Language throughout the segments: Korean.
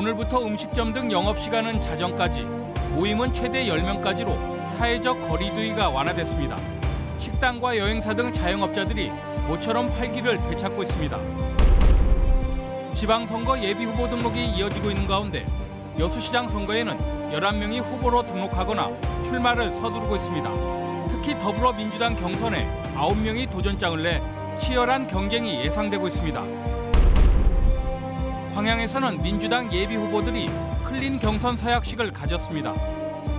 오늘부터 음식점 등 영업시간은 자정까지, 모임은 최대 10명까지로 사회적 거리 두기가 완화됐습니다. 식당과 여행사 등 자영업자들이 모처럼 활기를 되찾고 있습니다. 지방선거 예비후보 등록이 이어지고 있는 가운데 여수시장 선거에는 11명이 후보로 등록하거나 출마를 서두르고 있습니다. 특히 더불어민주당 경선에 9명이 도전장을 내 치열한 경쟁이 예상되고 있습니다. 광양에서는 민주당 예비후보들이 클린 경선 서약식을 가졌습니다.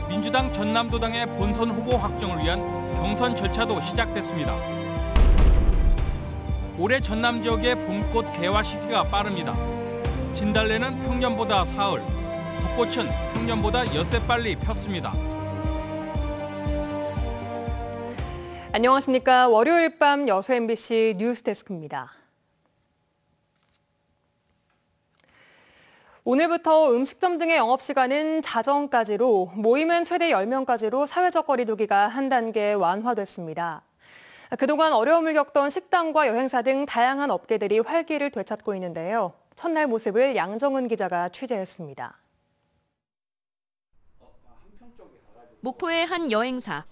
민주당 전남도당의 본선 후보 확정을 위한 경선 절차도 시작됐습니다. 올해 전남 지역의 봄꽃 개화 시기가 빠릅니다. 진달래는 평년보다 사흘, 벚꽃은 평년보다 엿새 빨리 폈습니다. 안녕하십니까. 월요일 밤 여수 MBC 뉴스데스크입니다. 오늘부터 음식점 등의 영업시간은 자정까지로, 모임은 최대 10명까지로 사회적 거리 두기가 한 단계 완화됐습니다. 그동안 어려움을 겪던 식당과 여행사 등 다양한 업계들이 활기를 되찾고 있는데요. 첫날 모습을 양정은 기자가 취재했습니다. 목포의 한 여행사.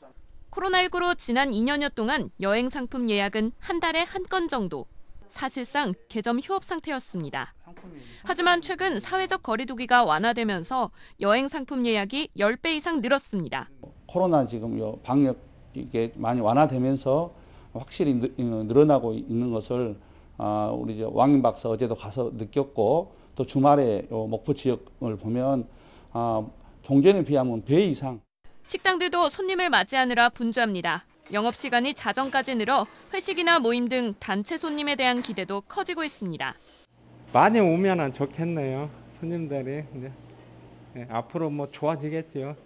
코로나19로 지난 2년여 동안 여행 상품 예약은 한 달에 한 건 정도. 사실상 개점 휴업 상태였습니다. 하지만 최근 사회적 거리 두기가 완화되면서 여행 상품 예약이 10배 이상 늘었습니다. 코로나 지금 방역 이게 많이 완화되면서 확실히 늘어나고 있는 것을 우리 왕인 박사 어제도 가서 느꼈고, 또 주말에 목포 지역을 보면 종전에 비하면 배 이상. 식당들도 손님을 맞이하느라 분주합니다. 영업시간이 자정까지 늘어 회식이나 모임 등 단체 손님에 대한 기대도 커지고 있습니다. 많이 오면 좋겠네요. 손님들이. 네, 앞으로 좋아지겠죠.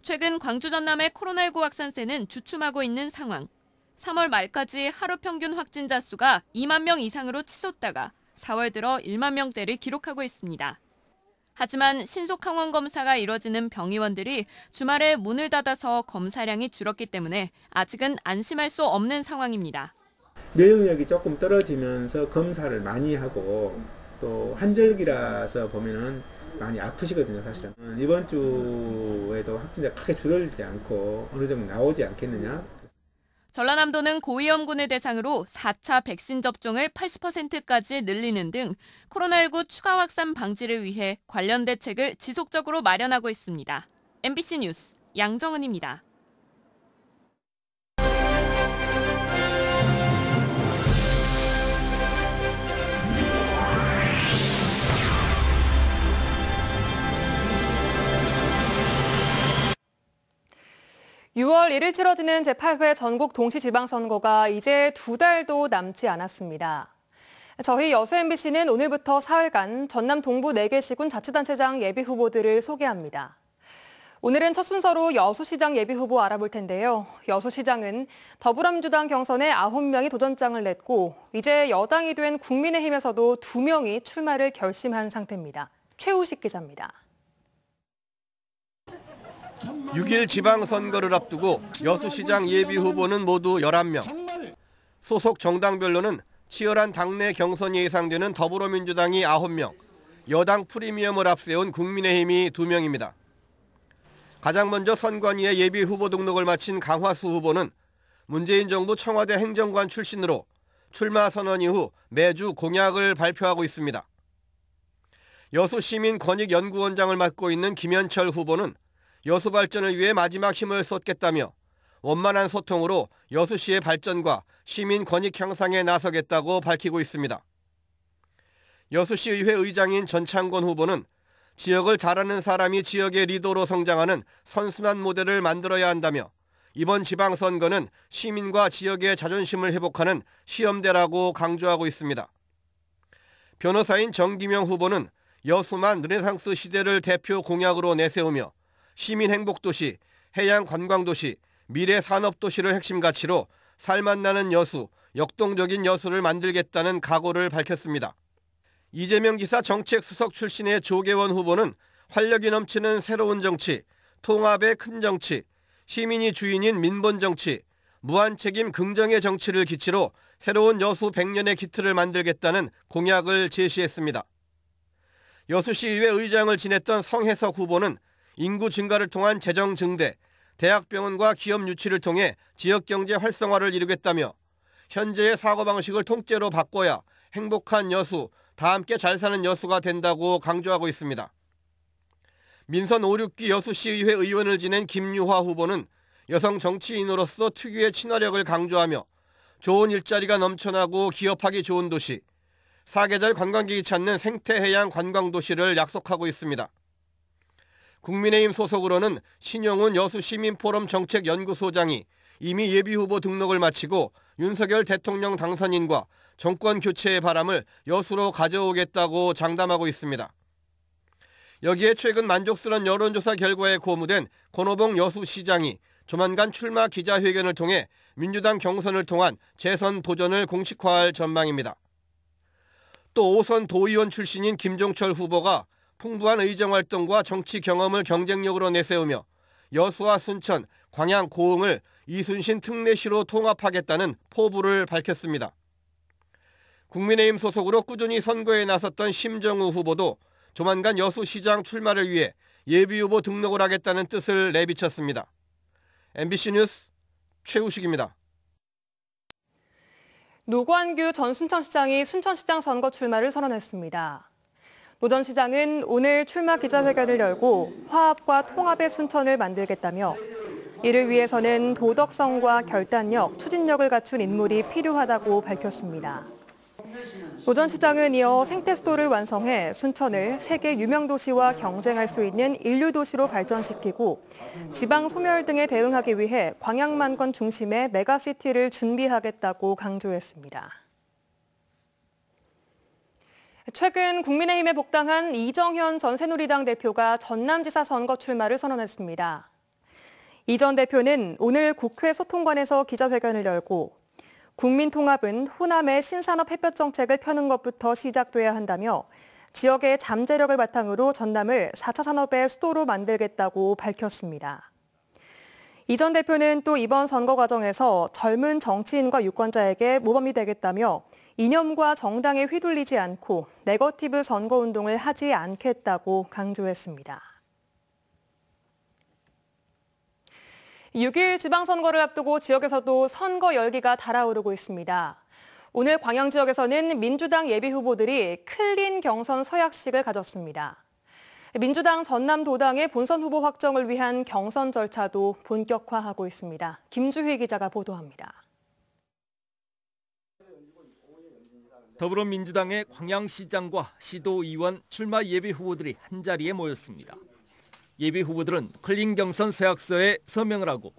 최근 광주 전남의 코로나19 확산세는 주춤하고 있는 상황. 3월 말까지 하루 평균 확진자 수가 2만 명 이상으로 치솟다가 4월 들어 1만 명대를 기록하고 있습니다. 하지만 신속 항원 검사가 이뤄지는 병의원들이 주말에 문을 닫아서 검사량이 줄었기 때문에 아직은 안심할 수 없는 상황입니다. 면역력이 조금 떨어지면서 검사를 많이 하고, 또 한절기라서 보면은 많이 아프시거든요, 사실은. 이번 주에도 확진자 크게 줄어들지 않고 어느 정도 나오지 않겠느냐. 전라남도는 고위험군을 대상으로 4차 백신 접종을 80%까지 늘리는 등 코로나19 추가 확산 방지를 위해 관련 대책을 지속적으로 마련하고 있습니다. MBC 뉴스 양정은입니다. 6월 1일 치러지는 제8회 전국 동시지방선거가 이제 2달도 남지 않았습니다. 저희 여수 MBC는 오늘부터 사흘간 전남 동부 4개 시군 자치단체장 예비후보들을 소개합니다. 오늘은 첫 순서로 여수시장 예비후보 알아볼 텐데요. 여수시장은 더불어민주당 경선에 9명이 도전장을 냈고, 이제 여당이 된 국민의힘에서도 2명이 출마를 결심한 상태입니다. 최우식 기자입니다. 6일 지방선거를 앞두고 여수시장 예비후보는 모두 11명. 소속 정당별로는 치열한 당내 경선이 예상되는 더불어민주당이 9명, 여당 프리미엄을 앞세운 국민의힘이 2명입니다. 가장 먼저 선관위의 예비후보 등록을 마친 강화수 후보는 문재인 정부 청와대 행정관 출신으로 출마 선언 이후 매주 공약을 발표하고 있습니다. 여수시민권익연구원장을 맡고 있는 김현철 후보는 여수 발전을 위해 마지막 힘을 쏟겠다며 원만한 소통으로 여수시의 발전과 시민 권익 향상에 나서겠다고 밝히고 있습니다. 여수시의회 의장인 전창권 후보는 지역을 잘 아는 사람이 지역의 리더로 성장하는 선순환 모델을 만들어야 한다며 이번 지방선거는 시민과 지역의 자존심을 회복하는 시험대라고 강조하고 있습니다. 변호사인 정기명 후보는 여수만 르네상스 시대를 대표 공약으로 내세우며 시민행복도시, 해양관광도시, 미래산업도시를 핵심 가치로 살맛나는 여수, 역동적인 여수를 만들겠다는 각오를 밝혔습니다. 이재명 지사 정책수석 출신의 조계원 후보는 활력이 넘치는 새로운 정치, 통합의 큰 정치, 시민이 주인인 민본정치, 무한책임 긍정의 정치를 기치로 새로운 여수 100년의 기틀을 만들겠다는 공약을 제시했습니다. 여수시의회 의장을 지냈던 성혜석 후보는 인구 증가를 통한 재정 증대, 대학병원과 기업 유치를 통해 지역경제 활성화를 이루겠다며 현재의 사고방식을 통째로 바꿔야 행복한 여수, 다 함께 잘 사는 여수가 된다고 강조하고 있습니다. 민선 5, 6기 여수시의회 의원을 지낸 김유화 후보는 여성 정치인으로서 특유의 친화력을 강조하며 좋은 일자리가 넘쳐나고 기업하기 좋은 도시, 사계절 관광객이 찾는 생태해양 관광도시를 약속하고 있습니다. 국민의힘 소속으로는 신용훈 여수시민포럼 정책연구소장이 이미 예비후보 등록을 마치고 윤석열 대통령 당선인과 정권 교체의 바람을 여수로 가져오겠다고 장담하고 있습니다. 여기에 최근 만족스러운 여론조사 결과에 고무된 권오봉 여수시장이 조만간 출마 기자회견을 통해 민주당 경선을 통한 재선 도전을 공식화할 전망입니다. 또 5선 도의원 출신인 김종철 후보가 풍부한 의정활동과 정치 경험을 경쟁력으로 내세우며 여수와 순천, 광양, 고흥을 이순신 특례시로 통합하겠다는 포부를 밝혔습니다. 국민의힘 소속으로 꾸준히 선거에 나섰던 심정우 후보도 조만간 여수시장 출마를 위해 예비후보 등록을 하겠다는 뜻을 내비쳤습니다. MBC 뉴스 최우식입니다. 노관규 전 순천시장이 순천시장 선거 출마를 선언했습니다. 노 전 시장은 오늘 출마 기자회견을 열고 화합과 통합의 순천을 만들겠다며 이를 위해서는 도덕성과 결단력, 추진력을 갖춘 인물이 필요하다고 밝혔습니다. 노 전 시장은 이어 생태수도를 완성해 순천을 세계 유명도시와 경쟁할 수 있는 인류도시로 발전시키고 지방 소멸 등에 대응하기 위해 광양만권 중심의 메가시티를 준비하겠다고 강조했습니다. 최근 국민의힘에 복당한 이정현 전 새누리당 대표가 전남지사 선거 출마를 선언했습니다. 이 전 대표는 오늘 국회 소통관에서 기자회견을 열고 국민통합은 호남의 신산업 햇볕 정책을 펴는 것부터 시작돼야 한다며 지역의 잠재력을 바탕으로 전남을 4차 산업의 수도로 만들겠다고 밝혔습니다. 이 전 대표는 또 이번 선거 과정에서 젊은 정치인과 유권자에게 모범이 되겠다며 이념과 정당에 휘둘리지 않고 네거티브 선거운동을 하지 않겠다고 강조했습니다. 6일 지방선거를 앞두고 지역에서도 선거 열기가 달아오르고 있습니다. 오늘 광양 지역에서는 민주당 예비후보들이 클린 경선 서약식을 가졌습니다. 민주당 전남도당의 본선 후보 확정을 위한 경선 절차도 본격화하고 있습니다. 김주희 기자가 보도합니다. 더불어민주당의 광양시장과 시도의원 출마 예비후보들이 한자리에 모였습니다. 예비후보들은 클린 경선 서약서에 서명을 하고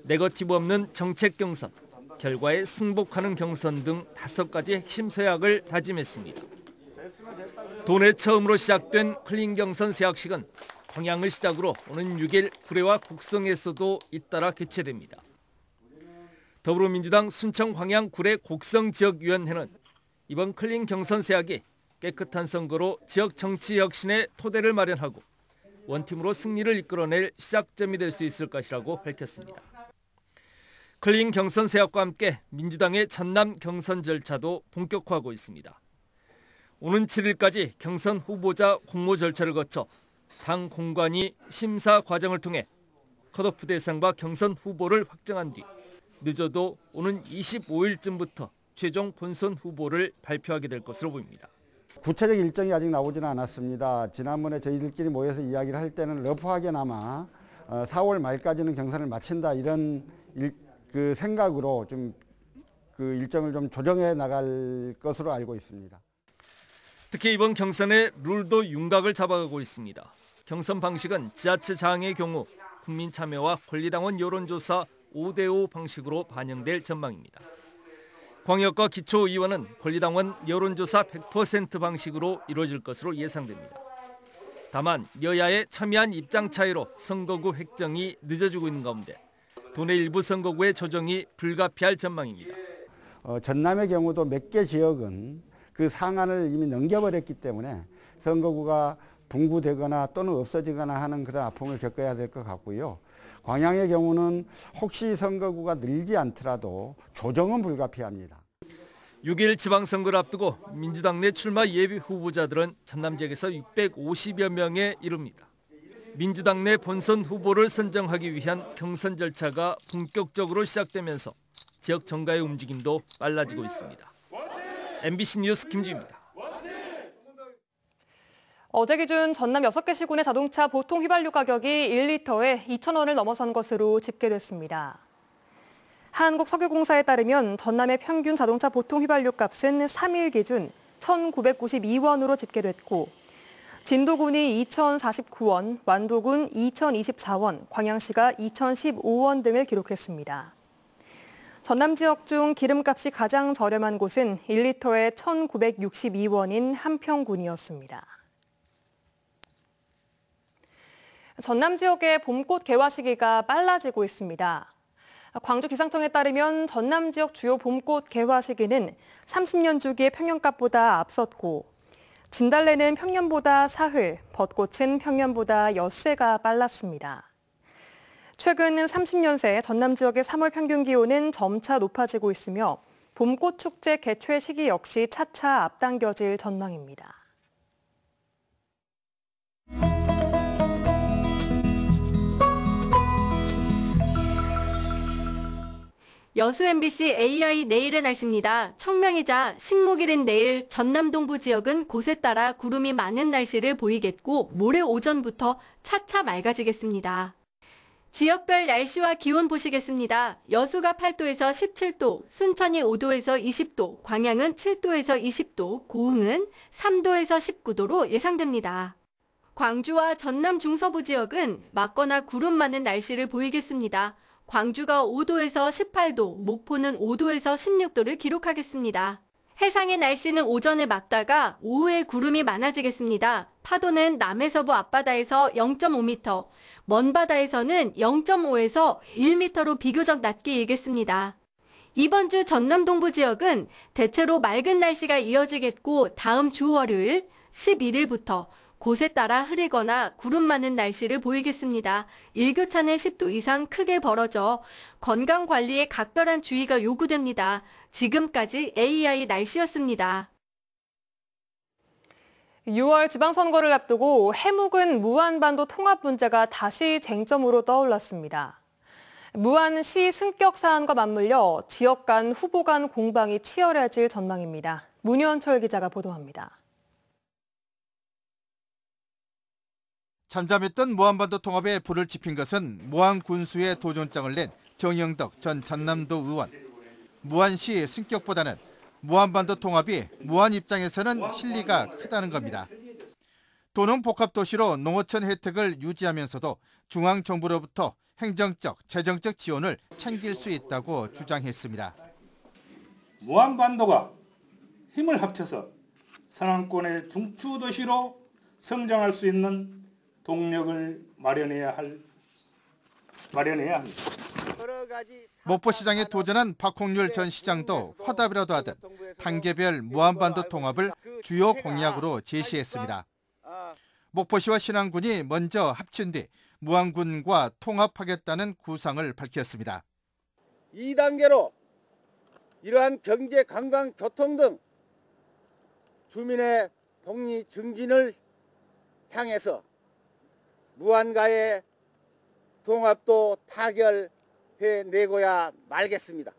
네거티브 없는 정책 경선, 결과에 승복하는 경선 등 5가지 핵심 서약을 다짐했습니다. 도내 처음으로 시작된 클린 경선 서약식은 광양을 시작으로 오는 6일 구례와 곡성에서도 잇따라 개최됩니다. 더불어민주당 순천 광양 구례 곡성 지역위원회는 이번 클린 경선 서약이 깨끗한 선거로 지역 정치 혁신의 토대를 마련하고 원팀으로 승리를 이끌어낼 시작점이 될 수 있을 것이라고 밝혔습니다. 클린 경선 서약과 함께 민주당의 전남 경선 절차도 본격화하고 있습니다. 오는 7일까지 경선 후보자 공모 절차를 거쳐 당 공관위 심사 과정을 통해 컷오프 대상과 경선 후보를 확정한 뒤 늦어도 오는 25일쯤부터 최종 본선 후보를 발표하게 될 것으로 보입니다. 구체적 일정이 아직 나오지는 않았습니다. 지난번에 저희들끼리 모여서 이야기를 할 때는 러프하게나마 4월 말까지는 경선을 마친다 이런 그 생각으로 좀 그 일정을 좀 조정해 나갈 것으로 알고 있습니다. 특히 이번 경선의 룰도 윤곽을 잡아가고 있습니다. 경선 방식은 지자체장의 경우 국민 참여와 권리당원 여론조사 5대5 방식으로 반영될 전망입니다. 광역과 기초의원은 권리당원 여론조사 100% 방식으로 이루어질 것으로 예상됩니다. 다만 여야의 첨예한 입장 차이로 선거구 획정이 늦어지고 있는 가운데 도내 일부 선거구의 조정이 불가피할 전망입니다. 전남의 경우도 몇 개 지역은 그 상한을 이미 넘겨버렸기 때문에 선거구가 분구되거나 또는 없어지거나 하는 그런 아픔을 겪어야 될 것 같고요. 광양의 경우는 혹시 선거구가 늘지 않더라도 조정은 불가피합니다. 6일 지방선거를 앞두고 민주당 내 출마 예비 후보자들은 전남 지역에서 650여 명에 이릅니다. 민주당 내 본선 후보를 선정하기 위한 경선 절차가 본격적으로 시작되면서 지역 정가의 움직임도 빨라지고 있습니다. MBC 뉴스 김주입니다. 어제 기준 전남 6개 시군의 자동차 보통 휘발유 가격이 1리터에 2,000원을 넘어선 것으로 집계됐습니다. 한국석유공사에 따르면 전남의 평균 자동차 보통 휘발유 값은 3일 기준 1,992원으로 집계됐고 진도군이 2,049원, 완도군 2,024원, 광양시가 2,015원 등을 기록했습니다. 전남 지역 중 기름값이 가장 저렴한 곳은 1리터에 1,962원인 한평군이었습니다. 전남 지역의 봄꽃 개화 시기가 빨라지고 있습니다. 광주기상청에 따르면 전남 지역 주요 봄꽃 개화 시기는 30년 주기의 평년값보다 앞섰고 진달래는 평년보다 사흘, 벚꽃은 평년보다 엿새가 빨랐습니다. 최근 30년 새 전남 지역의 3월 평균 기온은 점차 높아지고 있으며 봄꽃 축제 개최 시기 역시 차차 앞당겨질 전망입니다. 여수 MBC AI 내일의 날씨입니다. 청명이자 식목일인 내일 전남 동부 지역은 곳에 따라 구름이 많은 날씨를 보이겠고 모레 오전부터 차차 맑아지겠습니다. 지역별 날씨와 기온 보시겠습니다. 여수가 8도에서 17도, 순천이 5도에서 20도, 광양은 7도에서 20도, 고흥은 3도에서 19도로 예상됩니다. 광주와 전남 중서부 지역은 맑거나 구름 많은 날씨를 보이겠습니다. 광주가 5도에서 18도, 목포는 5도에서 16도를 기록하겠습니다. 해상의 날씨는 오전에 맑다가 오후에 구름이 많아지겠습니다. 파도는 남해서부 앞바다에서 0.5m, 먼바다에서는 0.5에서 1m로 비교적 낮게 일겠습니다. 이번 주 전남 동부 지역은 대체로 맑은 날씨가 이어지겠고 다음 주 월요일 11일부터 곳에 따라 흐리거나 구름 많은 날씨를 보이겠습니다. 일교차는 10도 이상 크게 벌어져 건강관리에 각별한 주의가 요구됩니다. 지금까지 AI 날씨였습니다. 6월 지방선거를 앞두고 해묵은 무안반도 통합 문제가 다시 쟁점으로 떠올랐습니다. 무안시 승격 사안과 맞물려 지역 간 후보 간 공방이 치열해질 전망입니다. 문현철 기자가 보도합니다. 잠잠했던 무안반도 통합에 불을 지핀 것은 무안 군수에 도전장을 낸 정영덕 전 전남도 의원. 무안시 승격보다는 무안반도 통합이 무안 입장에서는 실리가 크다는 겁니다. 도농 복합도시로 농어촌 혜택을 유지하면서도 중앙정부로부터 행정적, 재정적 지원을 챙길 수 있다고 주장했습니다. 무안반도가 힘을 합쳐서 서남권의 중추도시로 성장할 수 있는 동력을 마련해야 합니다. 목포시장에 도전한 박홍률 전 시장도 화답이라도 하듯 단계별 무안반도 통합을 주요 공약으로 제시했습니다. 목포시와 신안군이 먼저 합친 뒤 무안군과 통합하겠다는 구상을 밝혔습니다. 2단계로 이러한 경제, 관광, 교통 등 주민의 복리 증진을 향해서 무안과의 통합도 타결해내고야 말겠습니다.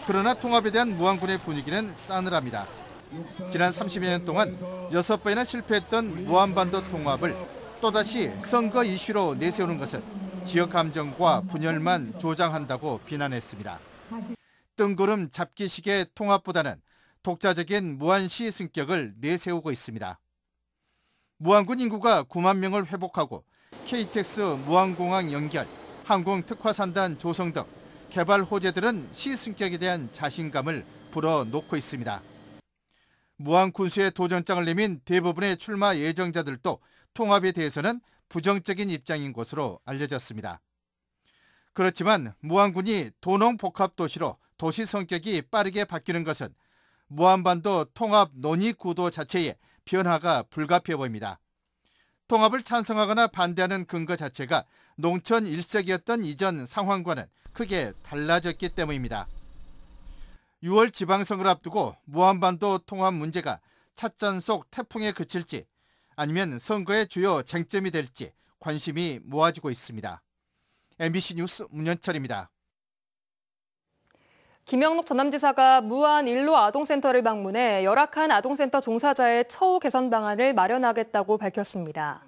그러나 통합에 대한 무안군의 분위기는 싸늘합니다. 지난 30여 년 동안 6번이나 실패했던 무안반도 통합을 또다시 선거 이슈로 내세우는 것은 지역 감정과 분열만 조장한다고 비난했습니다. 뜬구름 잡기식의 통합보다는 독자적인 무안시 승격을 내세우고 있습니다. 무안군 인구가 9만 명을 회복하고 KTX 무안공항 연결, 항공특화산단 조성 등 개발 호재들은 시 승격에 대한 자신감을 불어넣고 있습니다. 무안 군수의 도전장을 내민 대부분의 출마 예정자들도 통합에 대해서는 부정적인 입장인 것으로 알려졌습니다. 그렇지만 무안군이 도농 복합도시로 도시 성격이 빠르게 바뀌는 것은 무안반도 통합 논의 구도 자체에 변화가 불가피해 보입니다. 통합을 찬성하거나 반대하는 근거 자체가 농촌 일색이었던 이전 상황과는 크게 달라졌기 때문입니다. 6월 지방선거를 앞두고 무한반도 통합 문제가 찻잔 속 태풍에 그칠지 아니면 선거의 주요 쟁점이 될지 관심이 모아지고 있습니다. MBC 뉴스 문현철입니다. 김영록 전남지사가 무안 일로 아동센터를 방문해 열악한 아동센터 종사자의 처우 개선 방안을 마련하겠다고 밝혔습니다.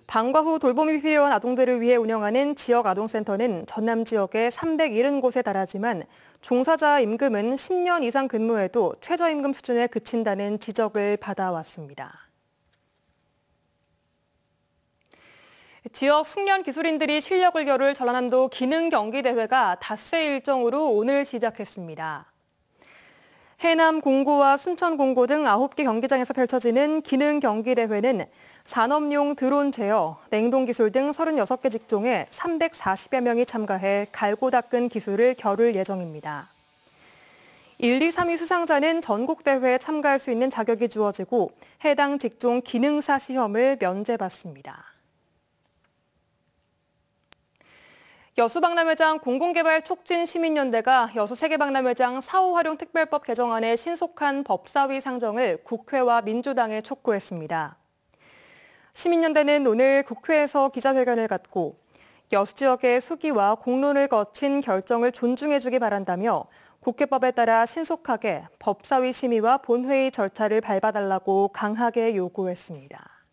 방과 후 돌봄이 필요한 아동들을 위해 운영하는 지역 아동센터는 전남 지역에 370곳에 달하지만 종사자 임금은 10년 이상 근무해도 최저임금 수준에 그친다는 지적을 받아왔습니다. 지역 숙련 기술인들이 실력을 겨룰 전라남도 기능경기대회가 닷새 일정으로 오늘 시작했습니다. 해남 공고와 순천 공고 등 9개 경기장에서 펼쳐지는 기능경기대회는 산업용 드론 제어, 냉동기술 등 36개 직종에 340여 명이 참가해 갈고 닦은 기술을 겨룰 예정입니다. 1, 2, 3위 수상자는 전국대회에 참가할 수 있는 자격이 주어지고 해당 직종 기능사 시험을 면제받습니다. 여수박람회장 공공개발 촉진 시민연대가 여수 세계박람회장 사후 활용 특별법 개정안의 신속한 법사위 상정을 국회와 민주당에 촉구했습니다. 시민연대는 오늘 국회에서 기자회견을 갖고 여수 지역의 수기와 공론을 거친 결정을 존중해주기 바란다며 국회법에 따라 신속하게 법사위 심의와 본회의 절차를 밟아달라고 강하게 요구했습니다.